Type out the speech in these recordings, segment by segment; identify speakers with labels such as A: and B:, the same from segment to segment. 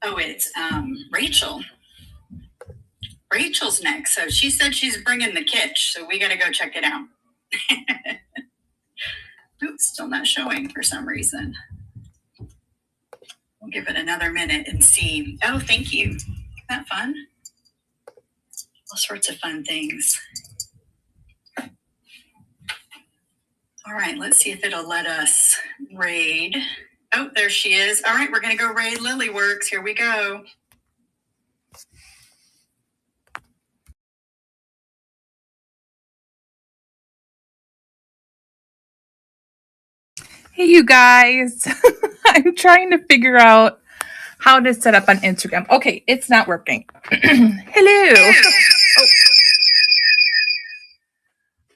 A: Oh, it's Rachel. Rachel's next. So she said she's bringing the Kitsch. So we got to go check it out. Oops, still not showing for some reason. We'll give it another minute and see. Oh, thank you. Isn't that fun? All sorts of fun things. All right, let's see if it'll let us raid. Oh, there she is. All right, we're going to go raid Lilyworks. Here we go.
B: Hey, you guys. I'm trying to figure out how to set up on Instagram. Okay, it's not working. Hello. Oh.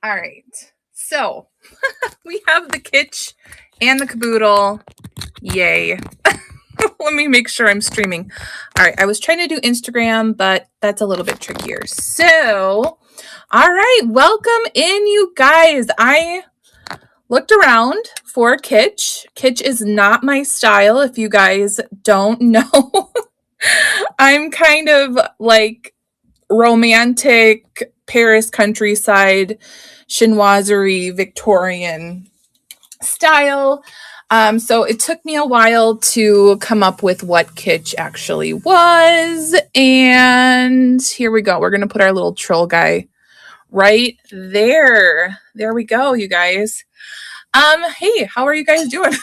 B: All right. So we have the Kitsch and the Caboodle. Yay. Let me make sure I'm streaming. All right. I was trying to do Instagram, but that's a little bit trickier. So, all right. Welcome in, you guys. I looked around for Kitsch. Kitsch is not my style, if you guys don't know. I'm kind of like romantic Paris countryside, chinoiserie, Victorian style. So it took me a while to come up with what Kitsch actually was. And here we go. We're going to put our little troll guy right there. There we go, you guys. Hey, how are you guys doing?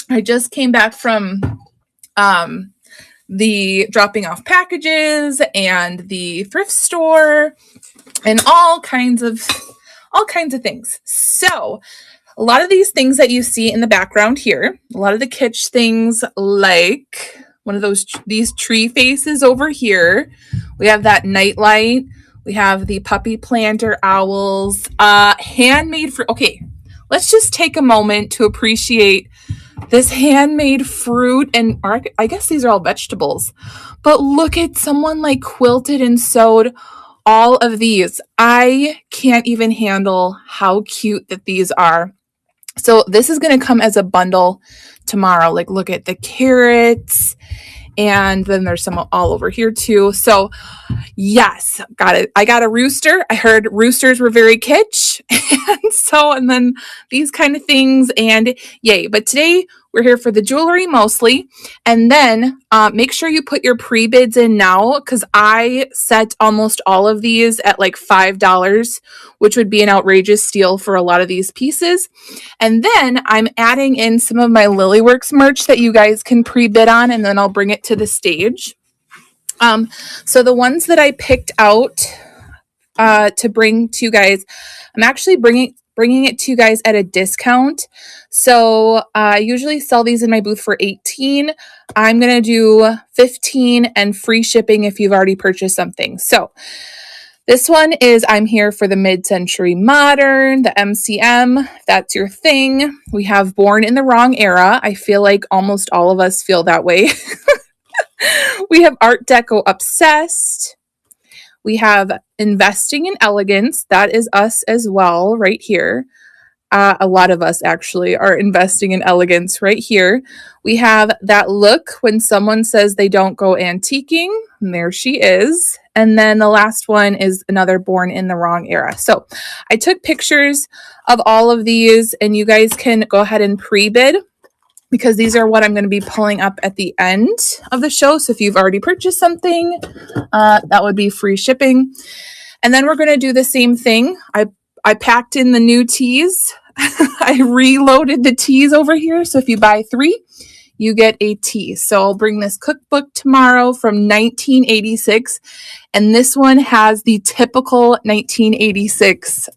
B: I just came back from the dropping off packages and the thrift store and all kinds of things. So a lot of these things that you see in the background here, a lot of the Kitsch things, like one of these tree faces over here. We have that nightlight. We have the puppy planter owls, handmade fruit. Okay, let's just take a moment to appreciate this handmade fruit, and I guess these are all vegetables. But look at someone like quilted and sewed all of these. I can't even handle how cute that these are. So this is going to come as a bundle tomorrow. Like, look at the carrots. And then there's some all over here too. So yes, got it. I got a rooster. I heard roosters were very Kitsch. And then these kind of things, and yay. But today we're here for the jewelry mostly. And then make sure you put your pre-bids in now, because I set almost all of these at like $5, which would be an outrageous steal for a lot of these pieces. And then I'm adding in some of my Lilyworks merch that you guys can pre-bid on, and then I'll bring it to the stage. So the ones that I picked out to bring to you guys, I'm actually bringing it to you guys at a discount. So I usually sell these in my booth for $18. I'm going to do $15 and free shipping if you've already purchased something. So this one is I'm here for the mid-century modern, the MCM, if that's your thing. We have Born in the Wrong Era. I feel like almost all of us feel that way. We have Art Deco Obsessed. We have Investing in Elegance. That is us as well, right here. A lot of us actually are investing in elegance right here. We have That Look When Someone Says They Don't Go Antiquing. And there she is. And then the last one is another Born in the Wrong Era. So I took pictures of all of these, and you guys can go ahead and pre-bid, because these are what I'm going to be pulling up at the end of the show. So if you've already purchased something, that would be free shipping. And then we're going to do the same thing. I packed in the new teas. I reloaded the teas over here. So if you buy 3, you get a tea. So I'll bring this cookbook tomorrow from 1986. And this one has the typical 1986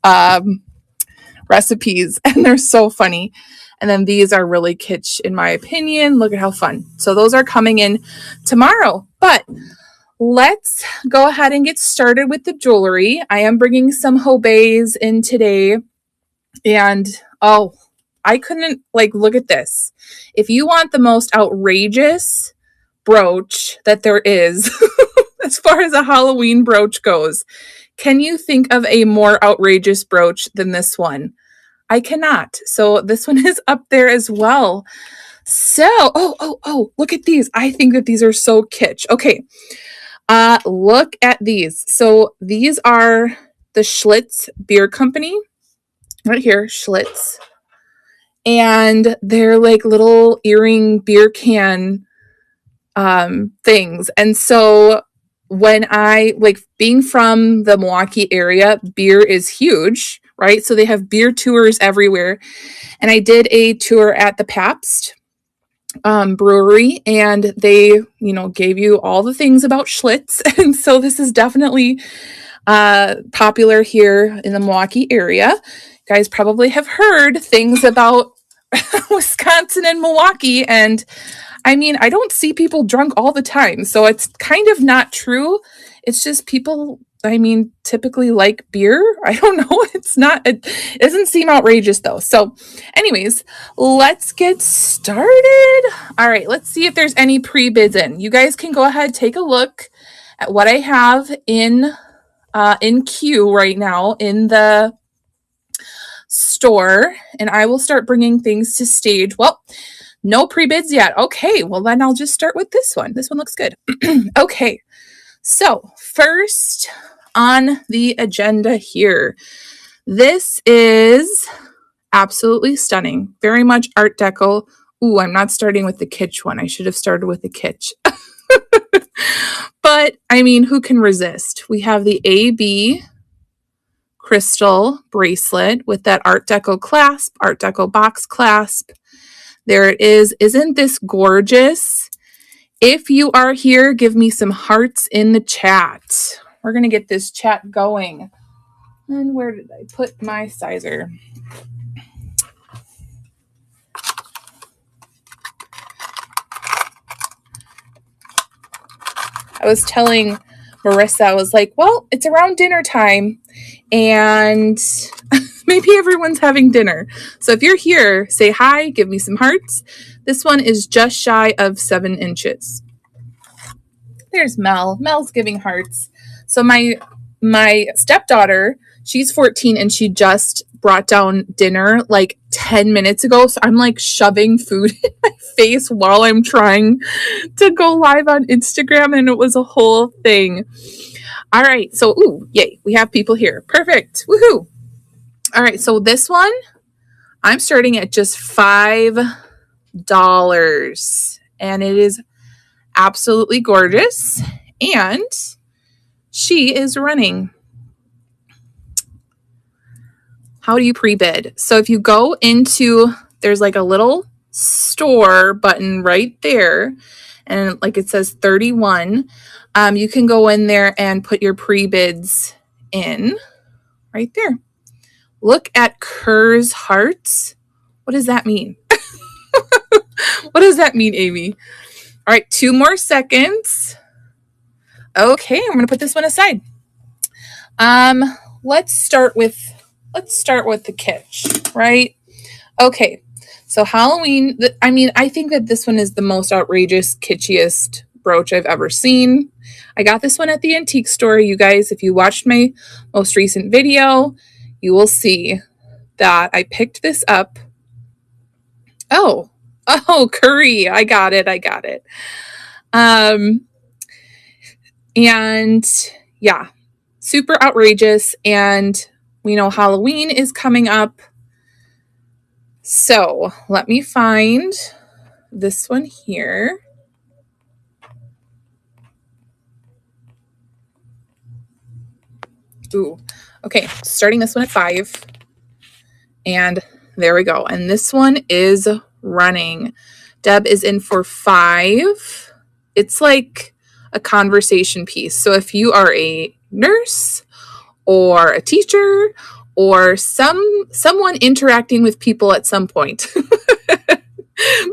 B: recipes. And they're so funny. And then these are really Kitsch, in my opinion. Look at how fun. So those are coming in tomorrow. But let's go ahead and get started with the jewelry. I am bringing some Hobeis in today. And, oh, I couldn't, look at this. If you want the most outrageous brooch that there is, as far as a Halloween brooch goes, can you think of a more outrageous brooch than this one? I cannot. So this one is up there as well. So, oh, look at these. I think that these are so kitsch. Okay. Look at these. So these are the Schlitz Beer Company. Right here, Schlitz. And they're like little earring beer can things. And so when I like being from the Milwaukee area, beer is huge, right? So they have beer tours everywhere. And I did a tour at the Pabst brewery, and they, gave you all the things about Schlitz. And so this is definitely popular here in the Milwaukee area. You guys probably have heard things about Wisconsin and Milwaukee, and I mean, I don't see people drunk all the time, so it's kind of not true. It's just people, I mean, typically like beer. I don't know. It doesn't seem outrageous though. So anyways, let's get started. All right, let's see if there's any pre-bids in. You guys can go ahead, take a look at what I have in queue right now in the store, and I will start bringing things to stage. Well, no pre-bids yet. Okay, well then I'll just start with this one. This one looks good. Okay, so first on the agenda here, this is absolutely stunning. Very much Art Deco. Ooh, I'm not starting with the Kitsch one. I should have started with the Kitsch. But I mean, who can resist? We have the AB crystal bracelet with that Art Deco clasp, Art Deco box clasp. There it is. Isn't this gorgeous? If you are here, give me some hearts in the chat. We're going to get this chat going. And where did I put my sizer? I was telling Marissa, I was like, well, it's around dinner time, and maybe everyone's having dinner. So if you're here, say hi, give me some hearts. This one is just shy of 7 inches. There's Mel. Mel's giving hearts. So my stepdaughter, she's 14, and she just brought down dinner like 10 minutes ago. So I'm like shoving food in my face while I'm trying to go live on Instagram, and it was a whole thing. All right. So, ooh, yay. We have people here. Perfect. Woohoo. All right. So this one, I'm starting at just $5, and it is absolutely gorgeous. And she is running. How do you pre-bid? So if you go into, there's like a little store button right there, and like it says 31. You can go in there and put your pre-bids in right there. Look at Kerr's hearts. What does that mean? What does that mean, Amy? All right, 2 more seconds. Okay, I'm going to put this one aside. Let's start with the Kitsch, right? Okay, so Halloween, I think that this one is the most outrageous, kitschiest brooch I've ever seen. I got this one at the antique store. You guys, if you watched my most recent video, you will see that I picked this up. Oh, curry. I got it. And yeah, super outrageous. And we know Halloween is coming up. So let me find this one here. Ooh, okay, starting this one at 5. And there we go. And this one is running. Deb is in for 5. It's like a conversation piece. So if you are a nurse or a teacher or someone interacting with people at some point,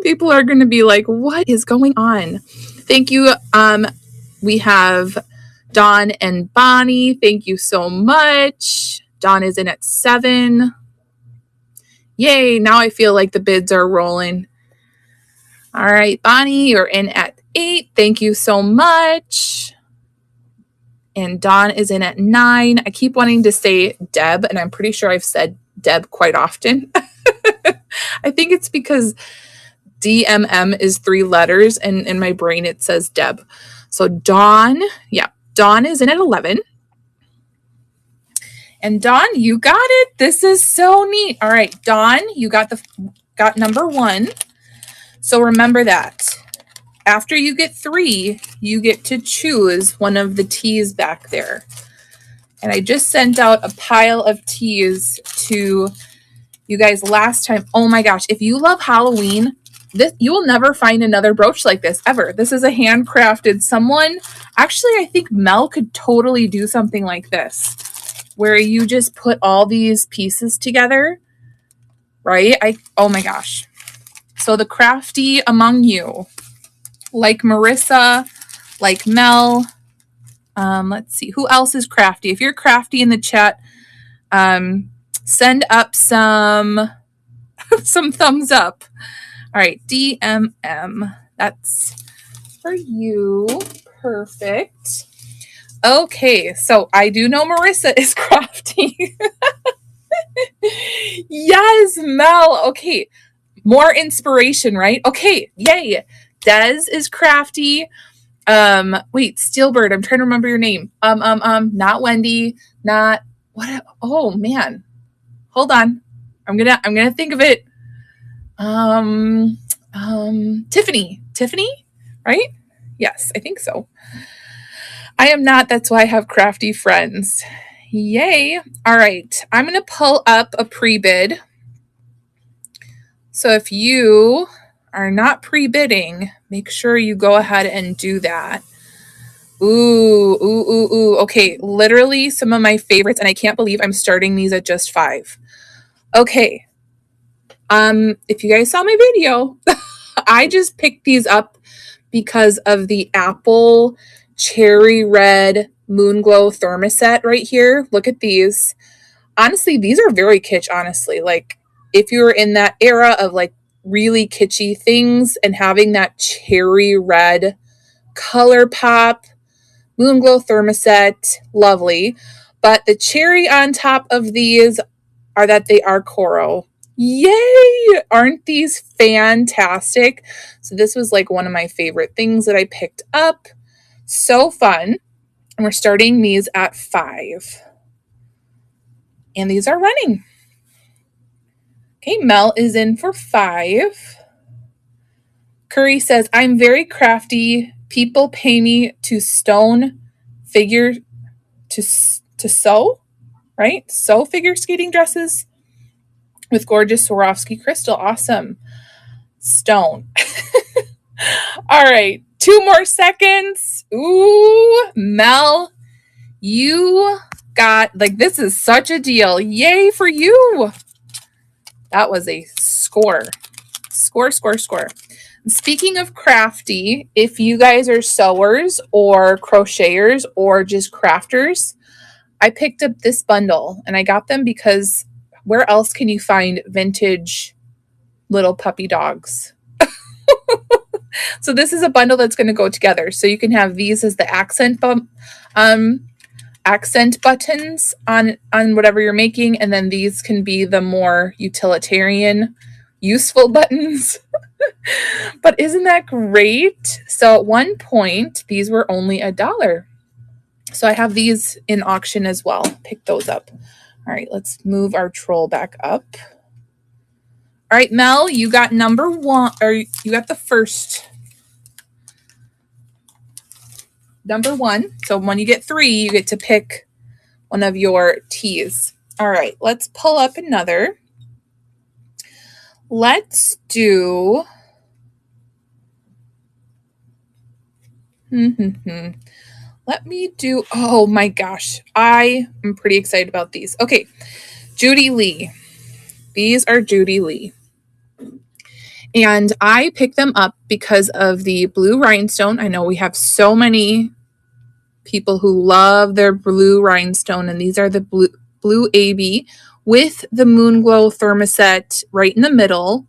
B: people are going to be like, what is going on? Thank you. We have Dawn and Bonnie. Thank you so much. Dawn is in at 7. Yay. Now I feel like the bids are rolling. All right, Bonnie, you're in at 8. Thank you so much. And Dawn is in at 9. I keep wanting to say Deb, and I'm pretty sure I've said Deb quite often. I think it's because DMM is 3 letters, and in my brain it says Deb. So Dawn, yeah, Dawn is in at 11. And Dawn, you got it. This is so neat. All right, Dawn, you got number 1. So remember that. After you get 3, you get to choose one of the teas back there. And I just sent out a pile of teas to you guys last time. Oh my gosh, if you love Halloween, you will never find another brooch like this ever. This is a handcrafted actually, I think Mel could totally do something like this, where you just put all these pieces together, right? Oh my gosh. So the crafty among you, like Marissa, like Mel, let's see, who else is crafty? If you're crafty in the chat, send up some thumbs up. All right, DMM, that's for you. Perfect. Okay, so I do know Marissa is crafty. Yes, Mel. Okay, more inspiration, right? Okay, yay. Des is crafty. Wait, Steelbird, I'm trying to remember your name. Not Wendy, not what? Oh man, hold on. I'm gonna think of it. Tiffany, right? Yes, I think so. I am not, that's why I have crafty friends. Yay. All right, I'm going to pull up a pre-bid. So if you are not pre-bidding, make sure you go ahead and do that. Ooh. Okay, literally some of my favorites, and I can't believe I'm starting these at just 5. Okay. If you guys saw my video, I just picked these up because of the apple cherry red moon glow thermoset right here. Look at these. Honestly, these are very kitsch, honestly. Like, if you're in that era of like really kitschy things and having that cherry red color pop, moon glow thermoset, lovely. But the cherry on top of these are that they are coral. Yay! Aren't these fantastic? So this was like one of my favorite things that I picked up. So fun. And we're starting these at 5. And these are running. Okay, Mel is in for 5. Curry says, I'm very crafty. People pay me to stone figure to sew, right? Sew figure skating dresses with gorgeous Swarovski crystal. Awesome. Stone. All right, 2 more seconds. Ooh, Mel, you got, like, this is such a deal. Yay for you. That was a score. Score. Speaking of crafty, if you guys are sewers or crocheters or just crafters, I picked up this bundle, and I got them because where else can you find vintage little puppy dogs? So this is a bundle that's going to go together. So you can have these as the accent buttons on whatever you're making, and then these can be the more utilitarian, useful buttons. But isn't that great? So at one point, these were only $1. So I have these in auction as well. Pick those up. All right, let's move our troll back up. All right, Mel, you got number 1, or you got the first. Number 1. So when you get 3, you get to pick one of your teas. All right, let's pull up another. Let's do... Let me do... Oh my gosh, I am pretty excited about these. Okay, Judy Lee. These are Judy Lee. And I picked them up because of the blue rhinestone. I know we have so many people who love their blue rhinestone, and these are the blue AB with the moon glow thermoset right in the middle.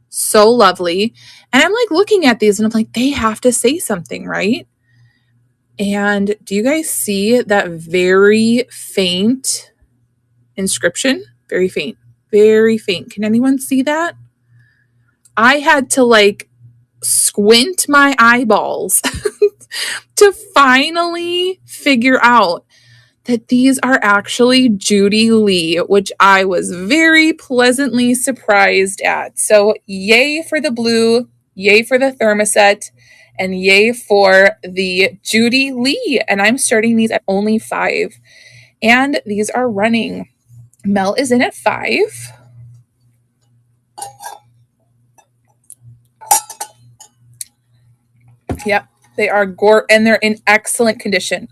B: So lovely. And I'm like looking at these and I'm like, they have to say something, right? And do you guys see that very faint inscription? Very faint. Very faint. Can anyone see that? I had to like squint my eyeballs to finally figure out that these are actually Judy Lee, which I was very pleasantly surprised at. So yay for the blue, yay for the thermoset, and yay for the Judy Lee. And I'm starting these at only 5. And these are running. Mel is in at 5. Yep, they are and they're in excellent condition.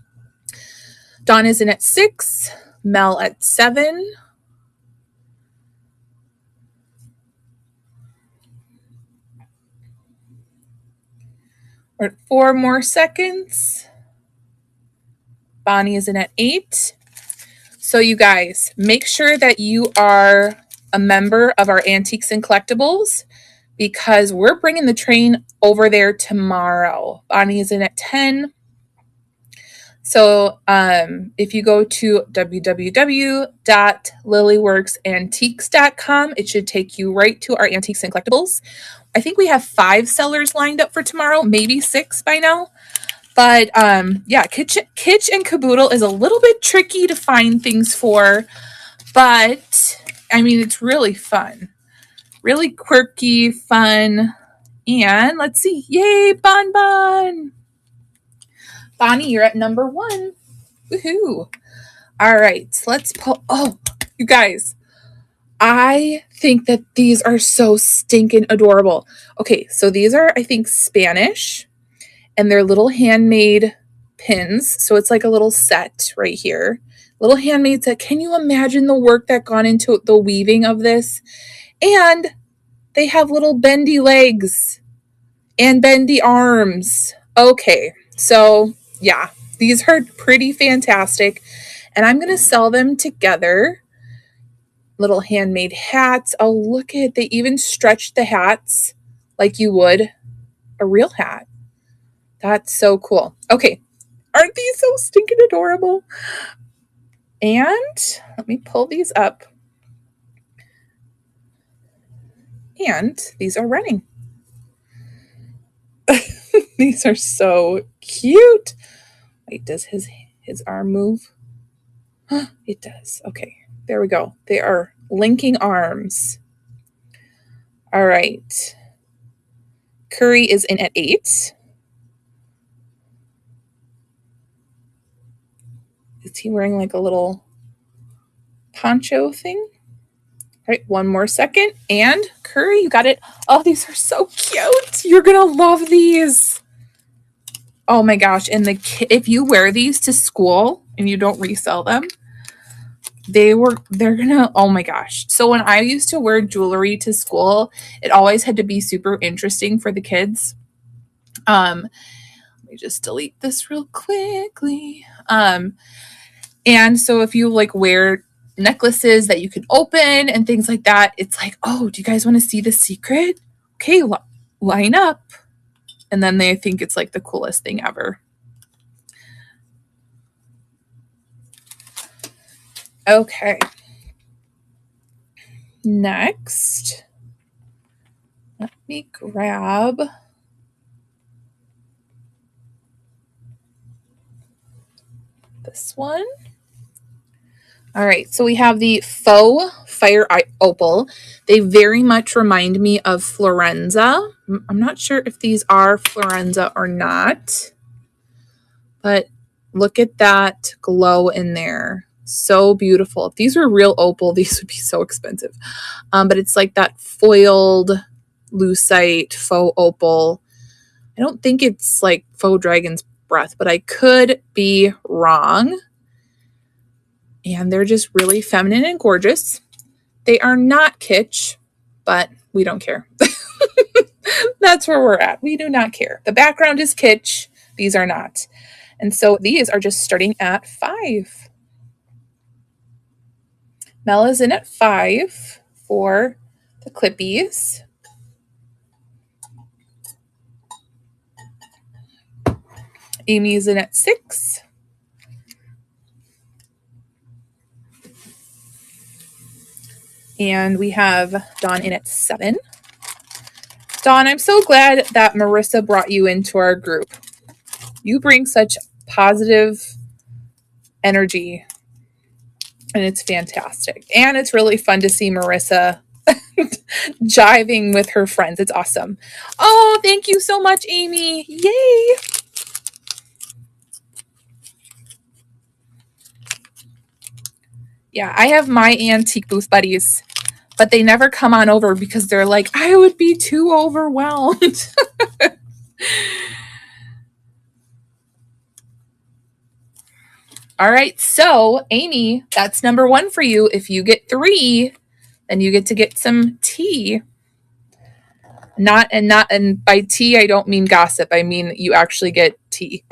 B: Dawn is in at 6, Mel at 7. We're at 4 more seconds. Bonnie is in at 8. So you guys, make sure that you are a member of our Antiques and Collectibles because we're bringing the train over there tomorrow. Bonnie is in at 10. So if you go to www.lilyworksantiques.com, it should take you right to our Antiques and Collectibles. I think we have 5 sellers lined up for tomorrow, maybe 6 by now. But yeah, Kitsch and Caboodle is a little bit tricky to find things for, but I mean, it's really fun. Really quirky, fun. And let's see. Yay, Bon Bon! Bonnie, you're at number 1. Woohoo! All right, let's pull. Oh, you guys, I think that these are so stinking adorable. Okay, so these are, I think, Spanish, and they're little handmade pins. So it's like a little set right here. Little handmade set. Can you imagine the work that gone into the weaving of this? And they have little bendy legs and bendy arms. Okay, so yeah, these are pretty fantastic. And I'm going to sell them together. Little handmade hats. Oh, look at, they even stretched the hats like you would a real hat. That's so cool. Okay, aren't these so stinking adorable? And let me pull these up. And these are running. These are so cute. Wait, does his arm move? It does. Okay, there we go. They are linking arms. All right. Curry is in at 8. Is he wearing like a little poncho thing? All right, 1 more second. And Curry, you got it. Oh, these are so cute. You're going to love these. Oh my gosh. And if you wear these to school and you don't resell them, they're gonna, oh my gosh. So when I used to wear jewelry to school, it always had to be super interesting for the kids. Let me just delete this real quickly. And so if you like wear necklaces that you can open and things like that, it's like, oh, do you guys want to see the secret? Okay, line up. And then they think it's like the coolest thing ever. Okay. Next, let me grab this one. All right, so we have the faux fire opal. They very much remind me of Florenza. I'm not sure if these are Florenza or not, but look at that glow in there. So beautiful. If these were real opal, these would be so expensive. But it's like that foiled lucite faux opal. I don't think it's like faux dragon's breath, but I could be wrong. And they're just really feminine and gorgeous. They are not kitsch, but we don't care. That's where we're at. We do not care. The background is kitsch. These are not. And so these are just starting at 5. Mel is in at 5 for the clippies. Amy is in at 6. And we have Dawn in at 7. Dawn, I'm so glad that Marissa brought you into our group. You bring such positive energy, and it's fantastic. And it's really fun to see Marissa jiving with her friends. It's awesome. Oh, thank you so much, Amy. Yay. Yeah, I have my antique booth buddies, but they never come on over because they're like, I would be too overwhelmed. All right, so Amy, that's number 1 for you. If you get 3, then you get to get some tea. And by tea, I don't mean gossip. I mean you actually get tea.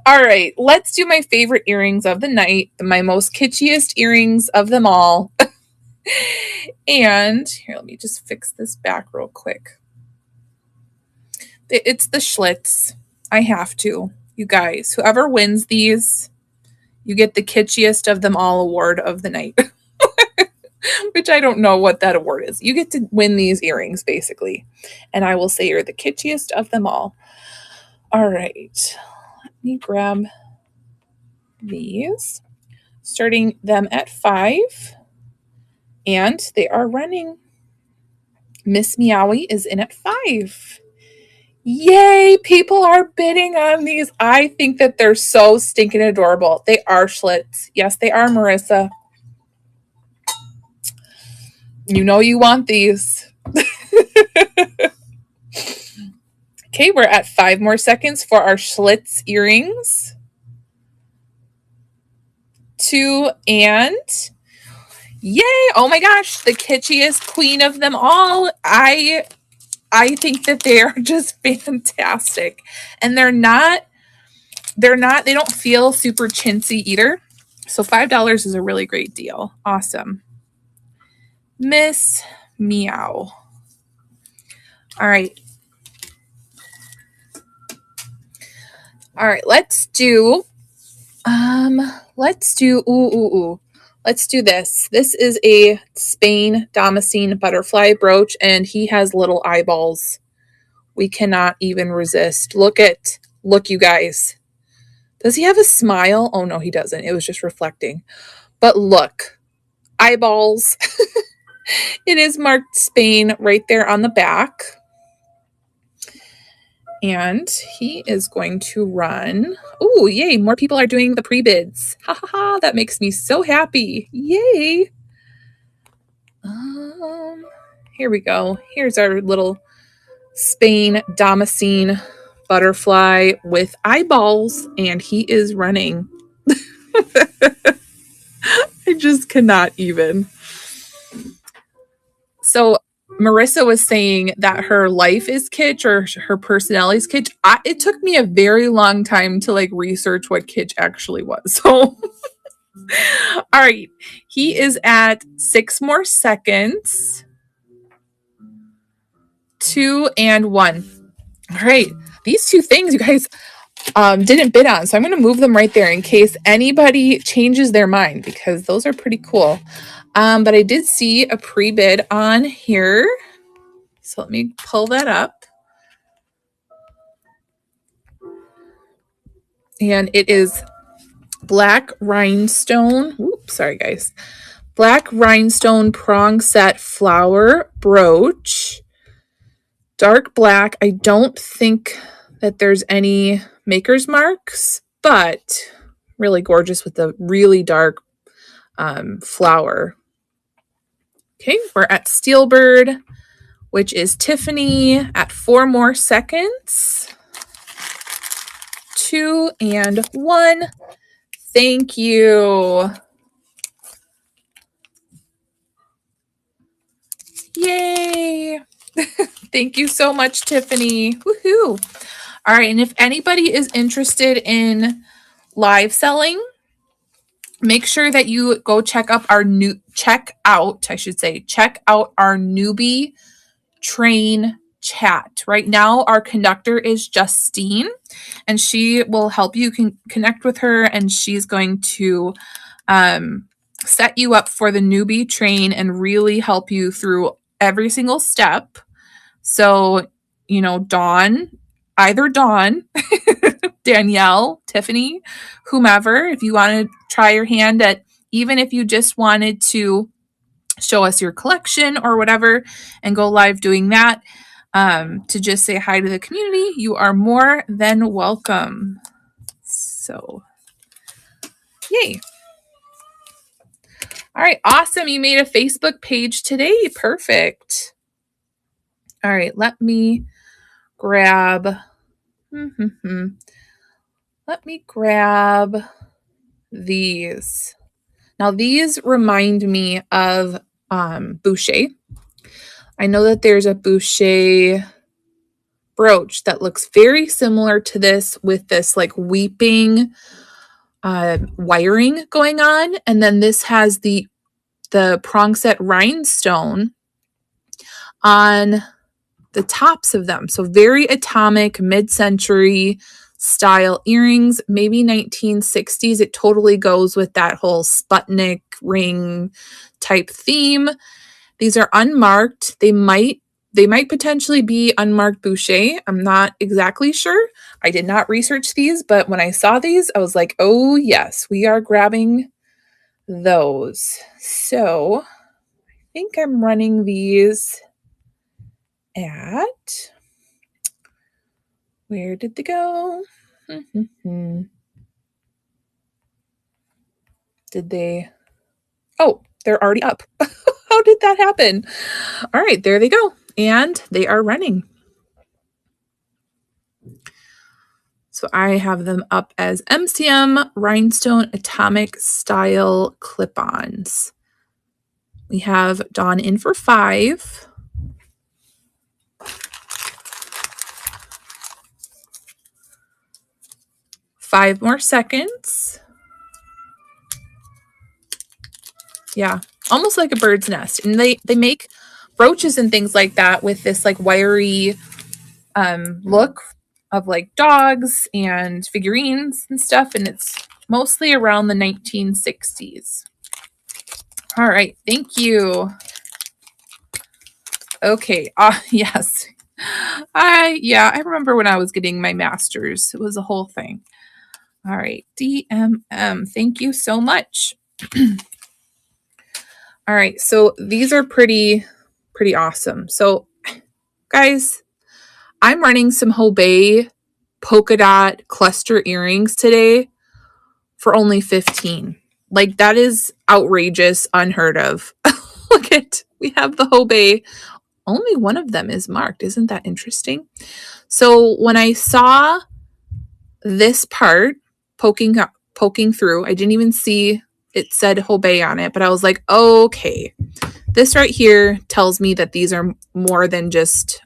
B: All right, let's do my favorite earrings of the night, my most kitschiest earrings of them all. And here, let me just fix this back real quick. It's the Schlitz. I have to. You guys, whoever wins these, you get the kitschiest of them all award of the night. Which I don't know what that award is. You get to win these earrings, basically. And I will say you're the kitschiest of them all. All right. Let me grab these. Starting them at 5. And they are running. Miss Meowie is in at 5. Yay! People are bidding on these. I think that they're so stinking adorable. They are Schlitz. Yes, they are, Marissa. You know you want these. Okay, we're at 5 more seconds for our Schlitz earrings. 2 and... Yay! Oh my gosh, the kitschiest queen of them all. I think that they are just fantastic. And they don't feel super chintzy either. So $5 is a really great deal. Awesome. Miss Meow. All right. All right, let's do Let's do this. This is a Spain Damascene butterfly brooch, and he has little eyeballs. We cannot even resist. Look, you guys. Does he have a smile? Oh, no, he doesn't. It was just reflecting. But look, eyeballs. It is marked Spain right there on the back. And he is going to run. Oh, yay. More people are doing the pre-bids. Ha ha ha. That makes me so happy. Yay. Here we go. Here's our little Spain Damascene butterfly with eyeballs. And he is running. I just cannot even. So Marissa was saying that her life is kitsch or her personality is kitsch. It took me a very long time to research what kitsch actually was. So, all right, he is at 6 more seconds. 2 and 1. All right, these 2 things you guys didn't bid on, so I'm going to move them right there in case anybody changes their mind because those are pretty cool. But I did see a pre-bid on here. So let me pull that up. And it is black rhinestone. Oops, sorry guys. Black rhinestone prong set flower brooch. Dark black. I don't think that there's any maker's marks, but really gorgeous with the really dark flower. Okay, we're at Steelbird, which is Tiffany at 4 more seconds. 2 and 1. Thank you. Yay. Thank you so much, Tiffany. Woohoo. All right, and if anybody is interested in live selling, make sure that you go check out our newbie train chat. Right now, our conductor is Justine, and she will help you connect with her, and she's going to set you up for the newbie train and really help you through every single step. So, you know, either Dawn, Danielle, Tiffany, whomever, if you want to try your hand at, even if you just wanted to show us your collection or whatever and go live doing that, to just say hi to the community, you are more than welcome. So, yay. All right, awesome. You made a Facebook page today. Perfect. All right, let me grab these. Now, these remind me of Boucher. I know that there's a Boucher brooch that looks very similar to this, with this like weeping wiring going on. And then this has the prong set rhinestone on the tops of them. So very atomic, mid-century style earrings, maybe 1960s. It totally goes with that whole Sputnik ring type theme. These are unmarked. They might potentially be unmarked Boucher. I'm not exactly sure. I did not research these, but when I saw these, I was like, oh yes, we are grabbing those. So I think I'm running these at, where did they go? Did they? Oh, they're already up. How did that happen? All right, there they go. And they are running. So I have them up as MCM Rhinestone Atomic Style clip-ons. We have Dawn in for 5. Five more seconds. Yeah, almost like a bird's nest. And they make brooches and things like that with this like wiry look of like dogs and figurines and stuff. And it's mostly around the 1960s. All right, thank you. Okay, yes. I remember when I was getting my master's. It was a whole thing. All right, DMM, thank you so much. All right, so these are pretty awesome. So guys, I'm running some Hobei polka dot cluster earrings today for only $15. Like, that is outrageous, unheard of. Look at, we have the Hobei. Only one of them is marked. Isn't that interesting? So when I saw this part poking through, I didn't even see it said Hobei on it, but I was like, okay, this right here tells me that these are more than just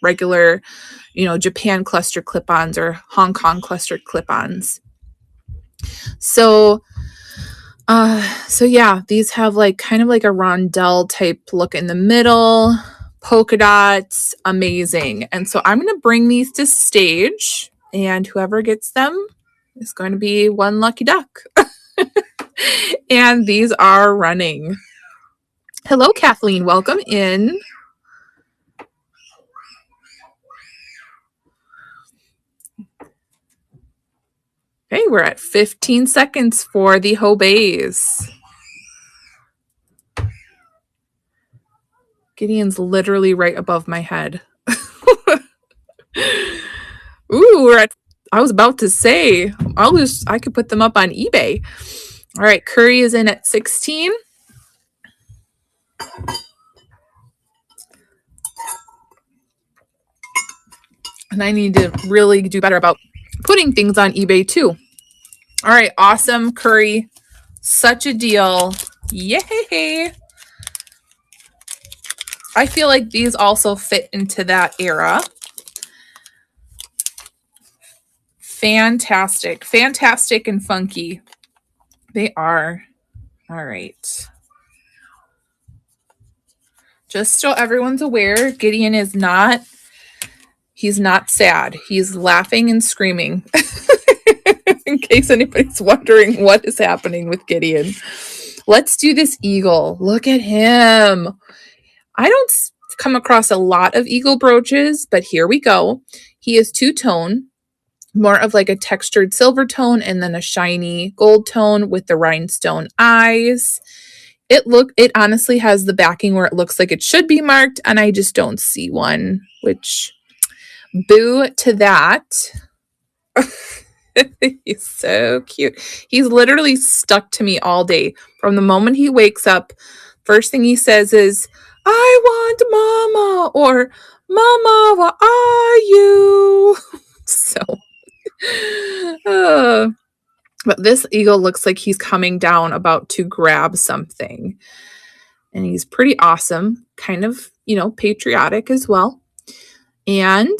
B: regular, you know, Japan cluster clip-ons or Hong Kong cluster clip-ons. So yeah, these have like kind of like a rondelle type look in the middle, polka dots, amazing. And so I'm going to bring these to stage, and whoever gets them is going to be one lucky duck. And these are running. Hello, Kathleen. Welcome in. Okay, we're at 15 seconds for the Hobeis. Gideon's literally right above my head. Ooh, I was about to say, I could put them up on eBay. All right, Curry is in at 16. And I need to really do better about putting things on eBay too. All right, awesome, Curry. Such a deal. Yay! I feel like these also fit into that era. Fantastic. Fantastic and funky. They are. All right. Just so everyone's aware, Gideon is not, he's not sad. He's laughing and screaming. In case anybody's wondering what is happening with Gideon. Let's do this eagle. Look at him. I don't come across a lot of eagle brooches, but here we go. He is two-tone, more of like a textured silver tone and then a shiny gold tone with the rhinestone eyes. It honestly has the backing where it looks like it should be marked, and I just don't see one, which boo to that. He's so cute. He's literally stuck to me all day. From the moment he wakes up, first thing he says is, I want mama, or mama, where are you? So, but this eagle looks like he's coming down about to grab something. And he's pretty awesome, kind of, patriotic as well. And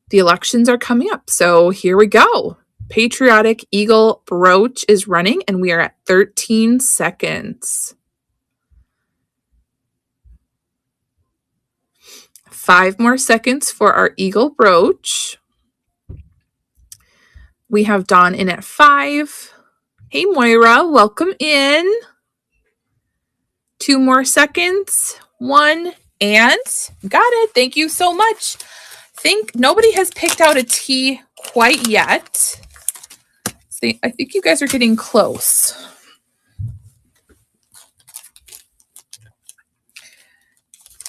B: the elections are coming up. So here we go. Patriotic Eagle brooch is running, and we are at 13 seconds. 5 more seconds for our eagle brooch. We have Dawn in at 5. Hey, Moira, welcome in. 2 more seconds. 1, and got it. Thank you so much. Think nobody has picked out a tea quite yet. See, I think you guys are getting close.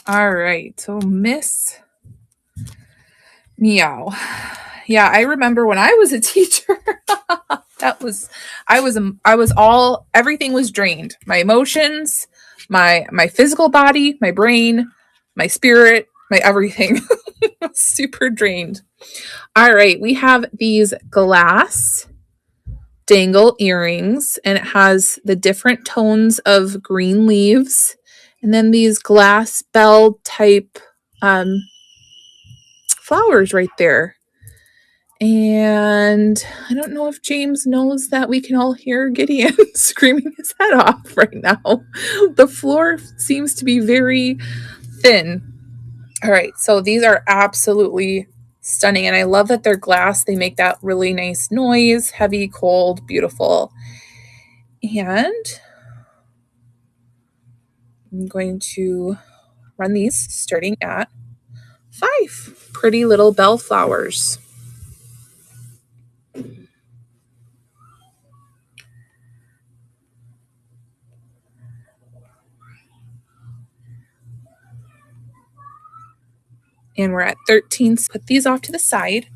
B: All right, so Miss Meow. Yeah, I remember when I was a teacher. Everything was drained. My emotions, my physical body, my brain, my spirit, my everything. Super drained. All right, we have these glass dangle earrings, and it has the different tones of green leaves, and then these glass bell type flowers right there. And I don't know if James knows that we can all hear Gideon screaming his head off right now. The floor seems to be very thin. All right, so these are absolutely stunning, and I love that they're glass. They make that really nice noise, heavy, cold, beautiful. And I'm going to run these starting at 5. Pretty little bell flowers. And we're at 13. Put these off to the side.